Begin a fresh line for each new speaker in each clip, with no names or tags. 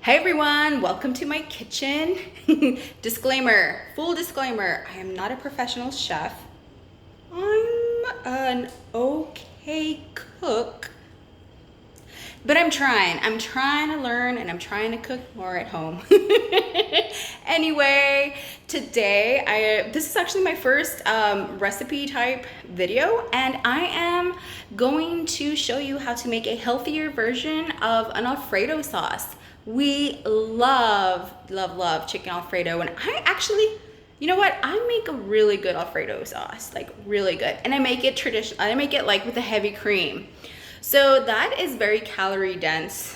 Hey everyone, welcome to my kitchen. Disclaimer, full disclaimer, I am not a professional chef. I'm an okay cook, but I'm trying. I'm trying to learn and I'm trying to cook more at home. Anyway, today, this is actually my first recipe type video, and I am going to show you how to make a healthier version of an Alfredo sauce. We love, love, love chicken Alfredo, and I actually, you know what? I make a really good Alfredo sauce, like really good. And I make it traditional. I make it like with a heavy cream. So that is very calorie dense.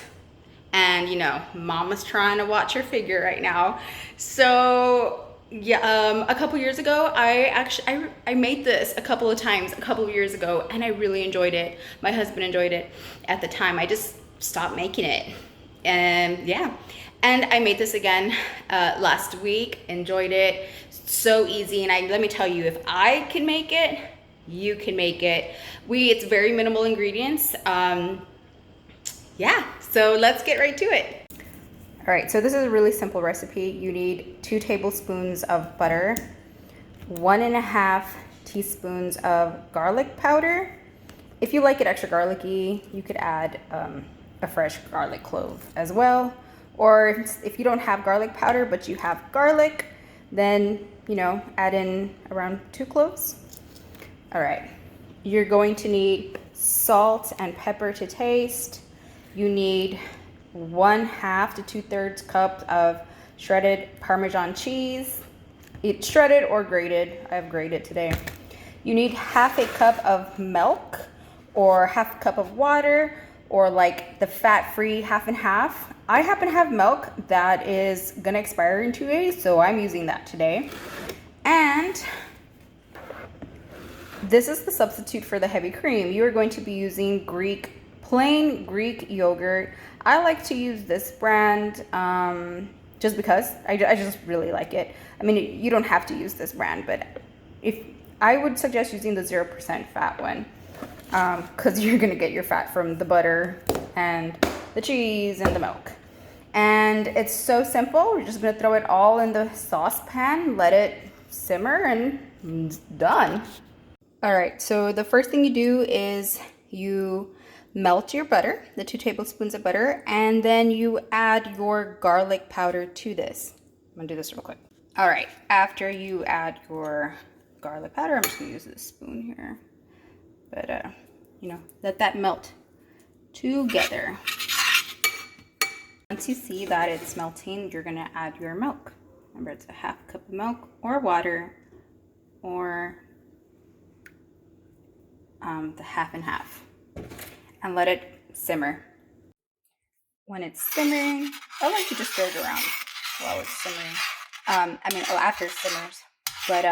And you know, mama's trying to watch her figure right now. So yeah, a couple years ago, I made this a couple of times a couple of years ago, and I really enjoyed it. My husband enjoyed it at the time. I just stopped making it, and yeah. And I made this again last week. Enjoyed it. So easy, and let me tell you, if I can make it, you can make it. It's very minimal ingredients. Yeah, so let's get right to it. All right, so this is a really simple recipe. You need 2 tablespoons of butter, 1.5 teaspoons of garlic powder. If you like it extra garlicky, you could add a fresh garlic clove as well. Or if you don't have garlic powder, but you have garlic, then, you know, add in around 2 cloves. All right, you're going to need salt and pepper to taste. You need 1/2 to 2/3 cup of shredded Parmesan cheese. It's shredded or grated. I have grated today. You need 1/2 cup of milk, or 1/2 cup of water, or like the fat-free 1/2 and 1/2. I happen to have milk that is gonna expire in 2 days, so I'm using that today. And this is the substitute for the heavy cream. You are going to be using plain Greek yogurt. I like to use this brand just because I just really like it. I mean, you don't have to use this brand, but if I would suggest using the 0% fat one, because you're gonna get your fat from the butter and the cheese and the milk. And it's so simple. We're just gonna throw it all in the saucepan, let it simmer, and it's done. All right, so the first thing you do is you melt your butter, the 2 tablespoons of butter, and then you add your garlic powder to this. I'm gonna do this real quick. All right, after you add your garlic powder, I'm just gonna use this spoon here, but you know, let that melt together. Once you see that it's melting, you're gonna add your milk. Remember, it's a 1/2 cup of milk or water, or the 1/2 and 1/2. And let it simmer. When it's simmering, I like to just stir it around while it's simmering. After it simmers. But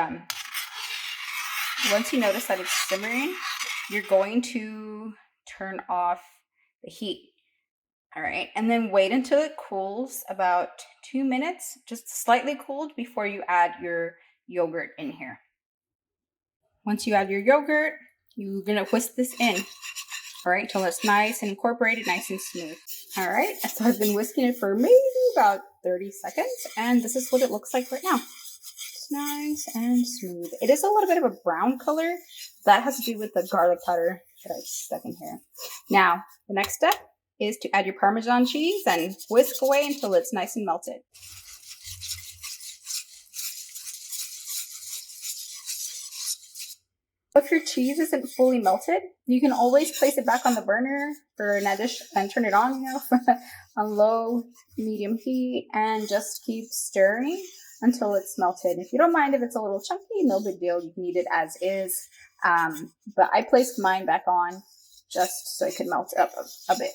once you notice that it's simmering, you're going to turn off the heat. All right, and then wait until it cools about 2 minutes, just slightly cooled, before you add your yogurt in here. Once you add your yogurt, you're gonna whisk this in. All right, until it's nice and incorporated, nice and smooth. All right, so I've been whisking it for maybe about 30 seconds, and this is what it looks like right now. It's nice and smooth. It is a little bit of a brown color. That has to do with the garlic powder that I stuck in here. Now, the next step is to add your Parmesan cheese and whisk away until it's nice and melted. If your cheese isn't fully melted, you can always place it back on the burner for an addition and turn it on, you know, on low, medium heat, and just keep stirring until it's melted. If you don't mind if it's a little chunky, no big deal. You can eat it as is. But I placed mine back on just so it could melt up a bit.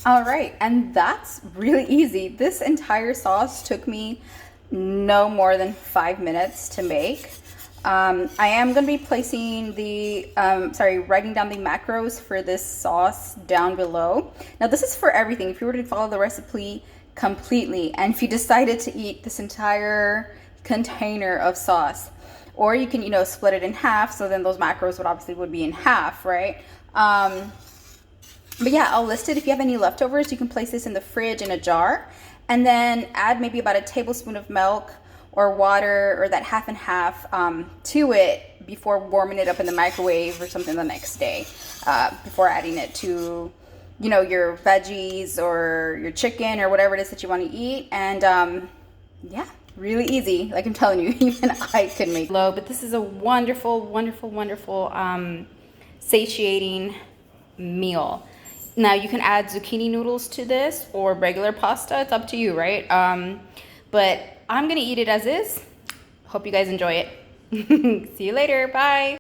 All right, and that's really easy. This entire sauce took me no more than 5 minutes to make. I am going to be placing writing down the macros for this sauce down below. Now, this is for everything. If you were to follow the recipe completely, and if you decided to eat this entire container of sauce, or you can, you know, split it in half, so then those macros would be in half, right?
But yeah, I'll list it. If you have any leftovers, you can place this in the fridge in a jar, and then add maybe about a tablespoon of milk or water, or that half and half, to it before warming it up in the microwave or something the next day, before adding it to, you know, your veggies or your chicken or whatever it is that you want to eat. And yeah, really easy. Like I'm telling you, even I could make low. But this is a wonderful, wonderful, wonderful, satiating meal. Now you can add zucchini noodles to this or regular pasta. It's up to you, right? But I'm gonna eat it as is. Hope you guys enjoy it. See you later. Bye.